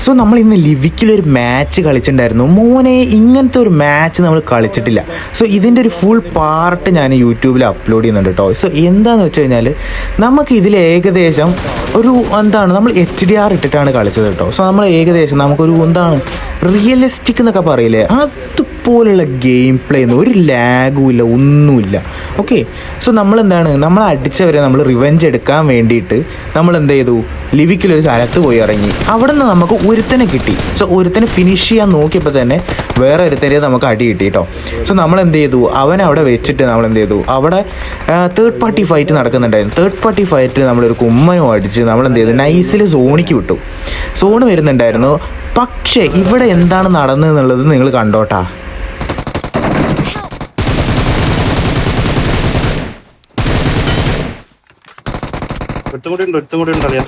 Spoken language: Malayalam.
സോ നമ്മൾ ഇന്ന് ലിവിക്കിലൊരു മാച്ച് കളിച്ചിട്ടുണ്ടായിരുന്നു. മോനെ, ഇങ്ങനത്തെ ഒരു മാച്ച് നമ്മൾ കളിച്ചിട്ടില്ല. സോ ഇതിൻ്റെ ഒരു ഫുൾ പാർട്ട് ഞാൻ യൂട്യൂബിൽ അപ്ലോഡ് ചെയ്യുന്നുണ്ട് കേട്ടോ. സോ എന്താണെന്ന് വെച്ച് കഴിഞ്ഞാൽ നമുക്ക് ഇതിൽ ഏകദേശം ഒരു നമ്മൾ HDR ഇട്ടിട്ടാണ് കളിച്ചത് കേട്ടോ. സോ നമ്മൾ ഏകദേശം നമുക്കൊരു റിയലിസ്റ്റിക് എന്നൊക്കെ പറയില്ലേ, അതുപോലുള്ള ഗെയിം പ്ലേ ഒന്നും, ഒരു ലാഗും ഇല്ല, ഒന്നുമില്ല. ഓക്കെ, സോ നമ്മൾ അടിച്ചവരെ നമ്മൾ റിവെഞ്ച് എടുക്കാൻ വേണ്ടിയിട്ട് നമ്മൾ എന്ത് ചെയ്തു, ലിവിക്കിലൊരു സ്ഥലത്ത് പോയി ഇറങ്ങി. അവിടെ നിന്ന് നമുക്ക് ഒരുത്തനെ കിട്ടി. സോ ഒരുത്തനെ ഫിനിഷ് ചെയ്യാൻ നോക്കിയപ്പോൾ തന്നെ വേറെ ഒരുത്തനെ നമുക്ക് അടി കിട്ടി കേട്ടോ. സോ നമ്മൾ എന്ത് ചെയ്തു, അവനെ അവിടെ വെച്ചിട്ട് നമ്മൾ എന്ത് ചെയ്തു, അവിടെ തേർഡ് പാർട്ടി ഫൈറ്റ് നടക്കുന്നുണ്ടായിരുന്നു. തേർഡ് പാർട്ടി ഫൈറ്റ് നമ്മളൊരു കുമ്മനും അടിച്ച് നമ്മൾ എന്ത് ചെയ്തു, നൈസിൽ സോണിക്ക് വിട്ടു. സോണ് വരുന്നുണ്ടായിരുന്നു. പക്ഷേ ഇവിടെ എന്താണ് നടന്നതെന്നുള്ളത് നിങ്ങൾ കണ്ടോട്ടാ. ഒരുത്തും കൂടി ഉണ്ട് അറിയാം.